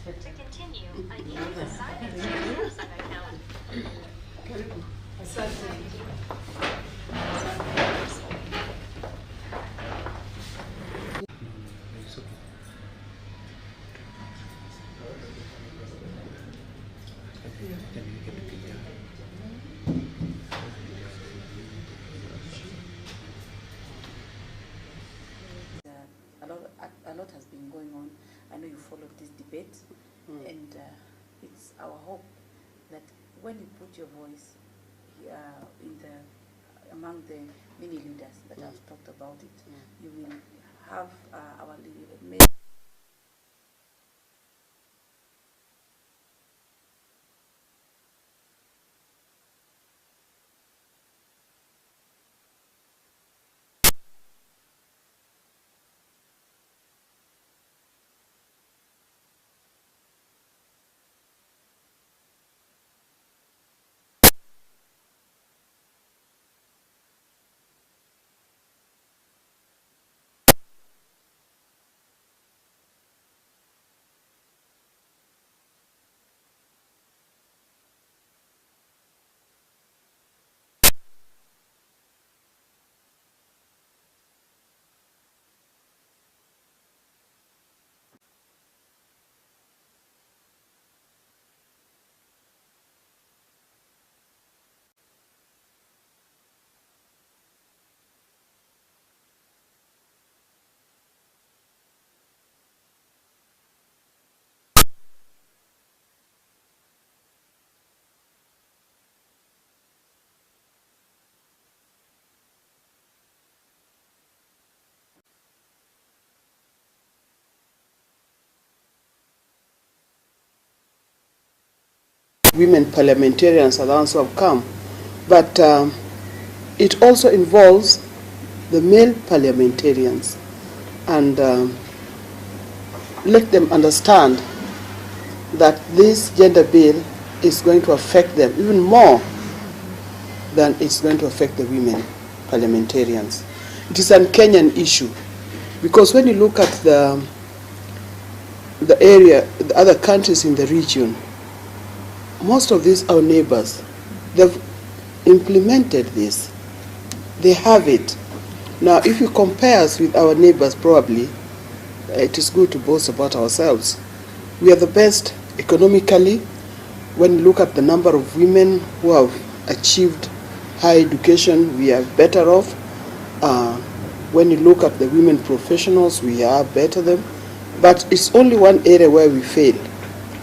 To continue, I need to sign in to your website account. A lot has been going on. I know you followed this debate, and it's our hope that when you put your voice among the many leaders that have talked about it, you will have our women parliamentarians are the ones who have come, but it also involves the male parliamentarians, and let them understand that this gender bill is going to affect them even more than it's going to affect the women parliamentarians. It is a Kenyan issue, because when you look at the area, the other countries in the region, most of these our neighbors, they've implemented this. They have it. Now, if you compare us with our neighbors, probably it is good to boast about ourselves. We are the best economically. When you look at the number of women who have achieved high education, we are better off. When you look at the women professionals, we are better than. But it's only one area where we fail,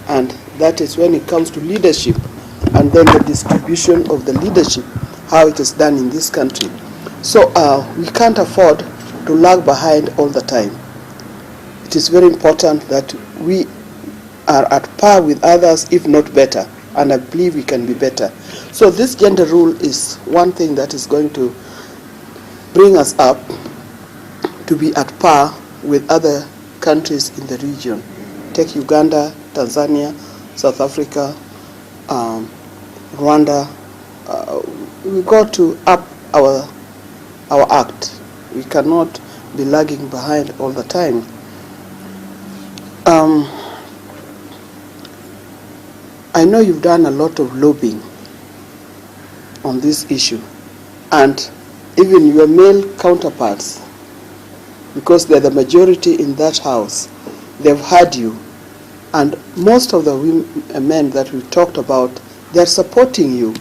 and that is when it comes to leadership, and then the distribution of the leadership, how it is done in this country. So we can't afford to lag behind all the time. It is very important that we are at par with others, if not better, and I believe we can be better. So this gender rule is one thing that is going to bring us up to be at par with other countries in the region. Take Uganda, Tanzania, South Africa, Rwanda. We got to up our act. We cannot be lagging behind all the time. I know you've done a lot of lobbying on this issue, and even your male counterparts, because they're the majority in that house, they've heard you. And most of the men that we talked about, they're supporting you.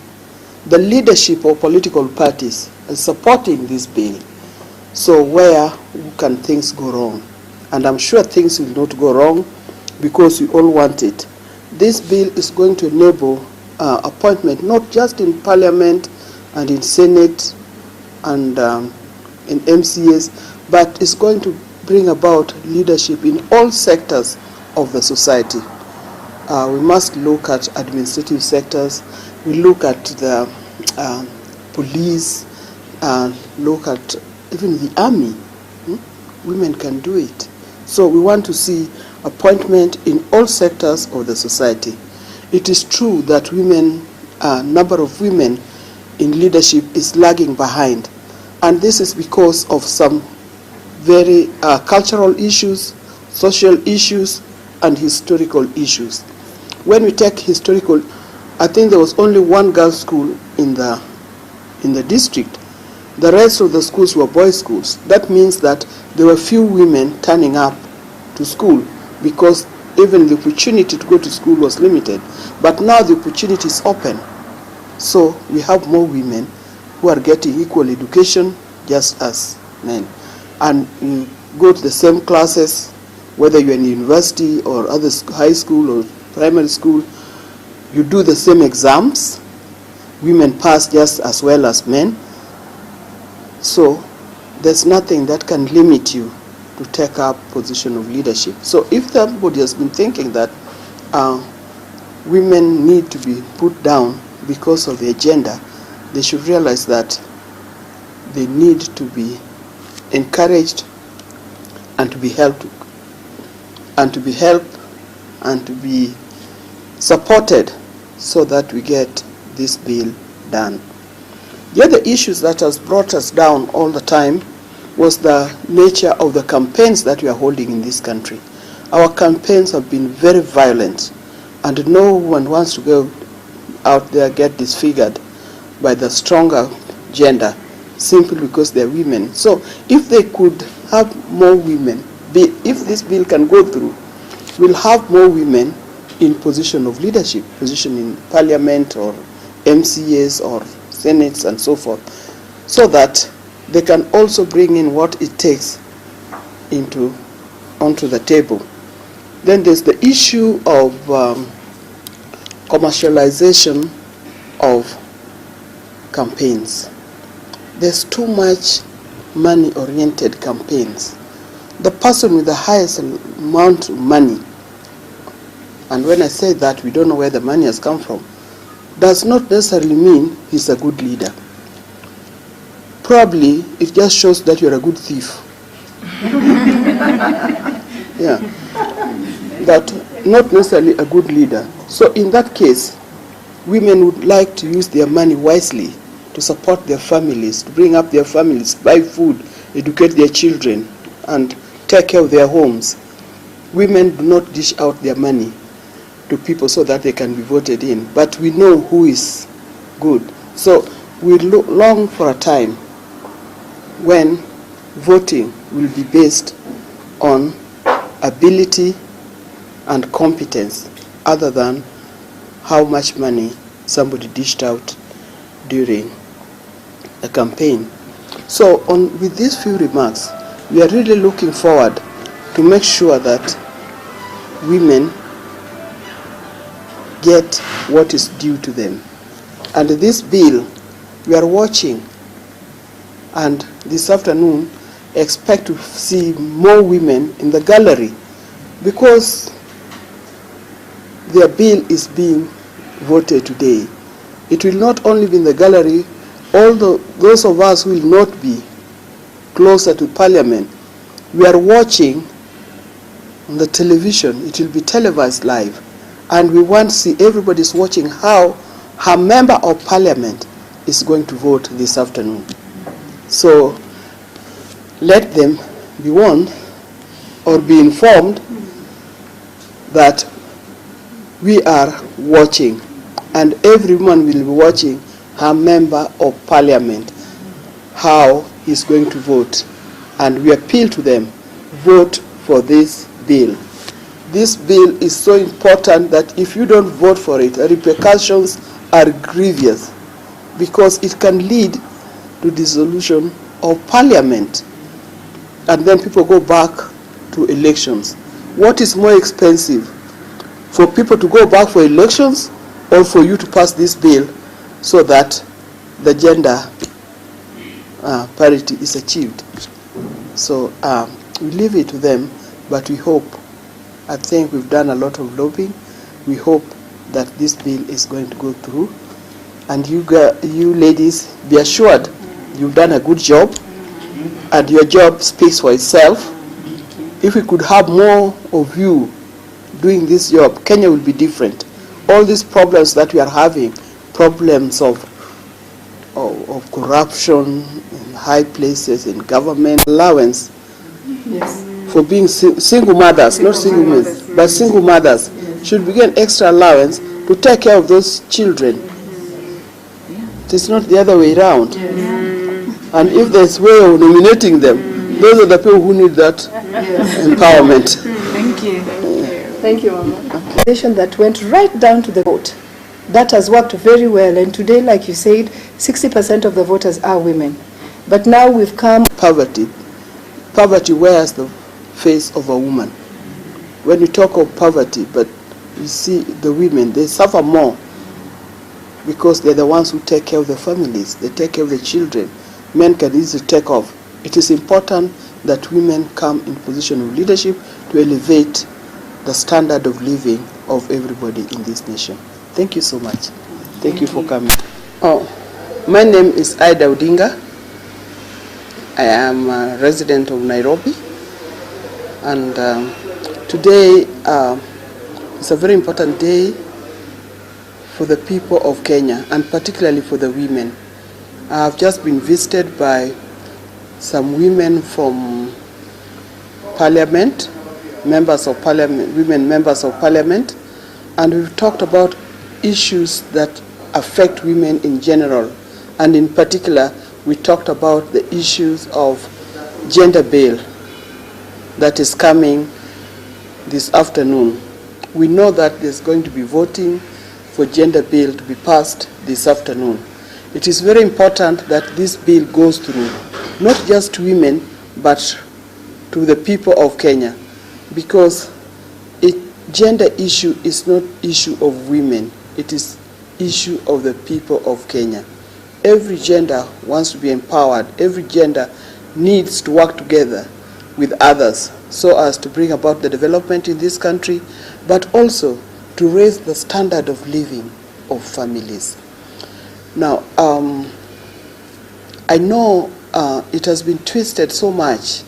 the leadership of political parties is supporting this bill. So where can things go wrong? And I'm sure things will not go wrong because we all want it. This bill is going to enable appointment not just in Parliament and in Senate and in MCAs, but it's going to bring about leadership in all sectors of the society. We must look at administrative sectors, we look at the police, look at even the army. Women can do it. So we want to see appointment in all sectors of the society. It is true that women, number of women in leadership is lagging behind, and this is because of some very cultural issues, social issues, and historical issues. When we take historical, I think there was only one girls' school in the district. The rest of the schools were boys' schools. That means that there were few women turning up to school because even the opportunity to go to school was limited. But now the opportunity is open. So we have more women who are getting equal education just as men. And you go to the same classes, whether you're in university or other high school or primary school, you do the same exams. Women pass just as well as men. So there's nothing that can limit you to take up position of leadership. So if somebody has been thinking that women need to be put down because of their gender, they should realize that they need to be encouraged and to be helped and to be supported so that we get this bill done. The other issues that has brought us down all the time was the nature of the campaigns that we are holding in this country. Our campaigns have been very violent, and no one wants to go out there get disfigured by the stronger gender simply because they're women. So if they could have more women, if this bill can go through, we'll have more women in position of leadership, position in Parliament or MCAs or Senates and so forth, so that they can also bring in what it takes onto the table. Then there's the issue of commercialization of campaigns. There's too much money-oriented campaigns. The person with the highest amount of money, and when I say that we don't know where the money has come from, does not necessarily mean he's a good leader. Probably it just shows that you're a good thief. Yeah, but not necessarily a good leader. So in that case, women would like to use their money wisely to support their families, to bring up their families, buy food, educate their children, and take care of their homes. Women do not dish out their money to people so that they can be voted in, but we know who is good. So we long for a time when voting will be based on ability and competence other than how much money somebody dished out during a campaign. So with these few remarks, we are really looking forward to make sure that women get what is due to them. And this bill, we are watching, and this afternoon expect to see more women in the gallery because their bill is being voted today. It will not only be in the gallery, those of us who will not be closer to Parliament, we are watching on the television. It will be televised live, and we want to see everybody's watching how her member of Parliament is going to vote this afternoon. So let them be warned or be informed that we are watching, and everyone will be watching her member of Parliament, how he's going to vote. And we appeal to them, vote for this bill. This bill is so important that if you don't vote for it, the repercussions are grievous. because it can lead to dissolution of parliament, and then people go back to elections. What is more expensive, for people to go back for elections, or for you to pass this bill so that the gender parity is achieved? So we leave it to them, but we hope, I think we've done a lot of lobbying. We hope that this bill is going to go through. And you ladies, be assured you've done a good job, and your job speaks for itself. If we could have more of you doing this job, Kenya will be different. All these problems that we are having, problems of corruption in high places in government, allowance for being single mothers, not single men, but single mothers should be given extra allowance to take care of those children. It is not the other way around. And if there's way of nominating them, those are the people who need that empowerment. Thank you. Thank you, Mama. That went right down to the vote. That has worked very well, and today, like you said, 60% of the voters are women. But now we've come... Poverty wears the face of a woman. When you talk of poverty, but you see the women, they suffer more because they're the ones who take care of the families, they take care of the children. Men can easily take off. It is important that women come in position of leadership to elevate the standard of living of everybody in this nation. Thank you so much. Thank you for coming. My name is Odinga. I am a resident of Nairobi, and today is a very important day for the people of Kenya, and particularly for the women. I have just been visited by some women from Parliament, members of Parliament, women members of Parliament, and we've talked about issues that affect women in general, and in particular we talked about the issues of gender bill that is coming this afternoon. We know that there's going to be voting for gender bill to be passed this afternoon. It is very important that this bill goes through, not just to women, but to the people of Kenya, because gender issue is not issue of women, it is issue of the people of Kenya. Every gender wants to be empowered. Every gender needs to work together with others so as to bring about the development in this country, but also to raise the standard of living of families. Now, I know it has been twisted so much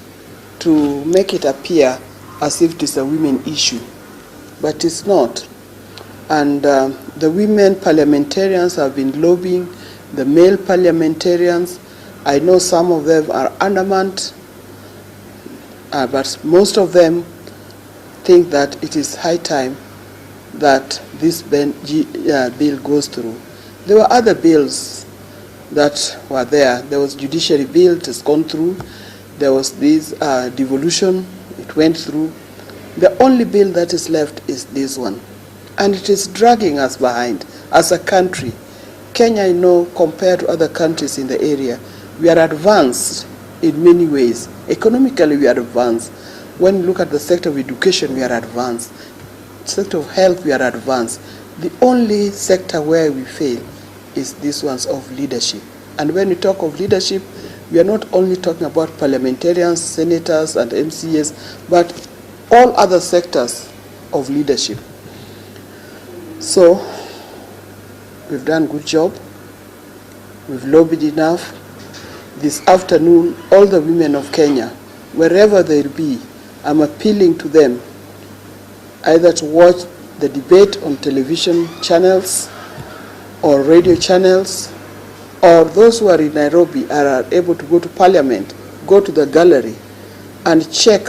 to make it appear as if it is a women issue, but it's not. And the women parliamentarians have been lobbying the male parliamentarians. I know some of them are adamant, but most of them think that it is high time that this bill goes through. There were other bills that were there. There was judiciary bill, it has gone through. There was this devolution, it went through. The only bill that is left is this one. And it is dragging us behind as a country. Kenya, I know, compared to other countries in the area, we are advanced in many ways. Economically, we are advanced. When you look at the sector of education, we are advanced. Sector of health, we are advanced. The only sector where we fail is this ones of leadership. And when we talk of leadership, we are not only talking about parliamentarians, senators, and MCAs, but all other sectors of leadership. So, we've done a good job. We've lobbied enough. This afternoon, all the women of Kenya, wherever they be, I'm appealing to them either to watch the debate on television channels or radio channels, or those who are in Nairobi are able to go to Parliament, go to the gallery and check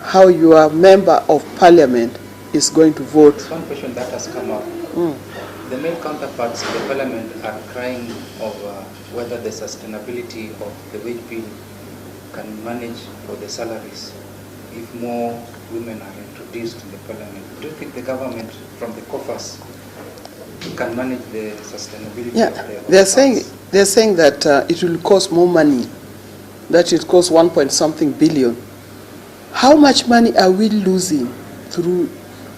how your member of Parliament is going to vote. One question that has come up. The male counterparts in the Parliament are crying over whether the sustainability of the wage bill can manage for the salaries if more women are introduced in the Parliament. Do you think the government, from the coffers, can manage the sustainability Yeah, of the they're saying that it will cost more money, that it costs 1 point something billion. How much money are we losing through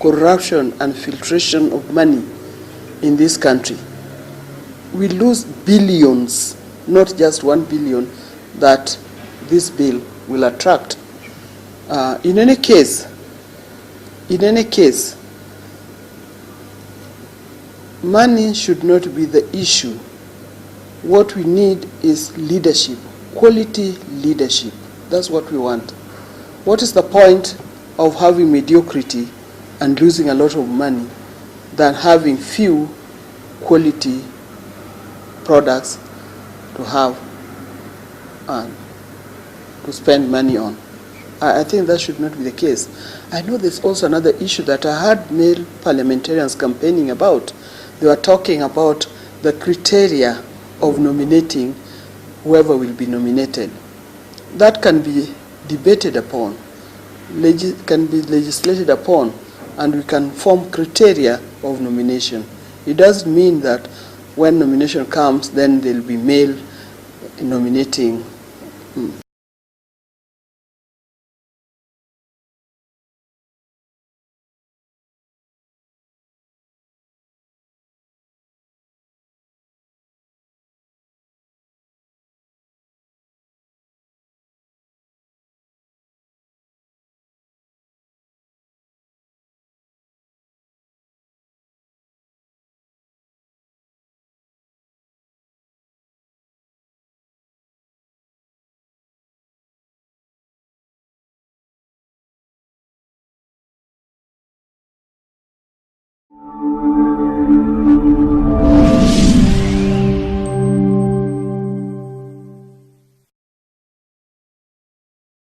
corruption and filtration of money in this country? We lose billions, not just 1 billion that this bill will attract. In any case, money should not be the issue. What we need is leadership, quality leadership. That's what we want. What is the point of having mediocrity and losing a lot of money than having few quality products to have and to spend money on? I think that should not be the case. I know there's also another issue that I heard male parliamentarians campaigning about. They were talking about the criteria of nominating whoever will be nominated. That can be debated upon, can be legislated upon, and we can form criteria of nomination. It doesn't mean that when nomination comes, then there will be male nominating.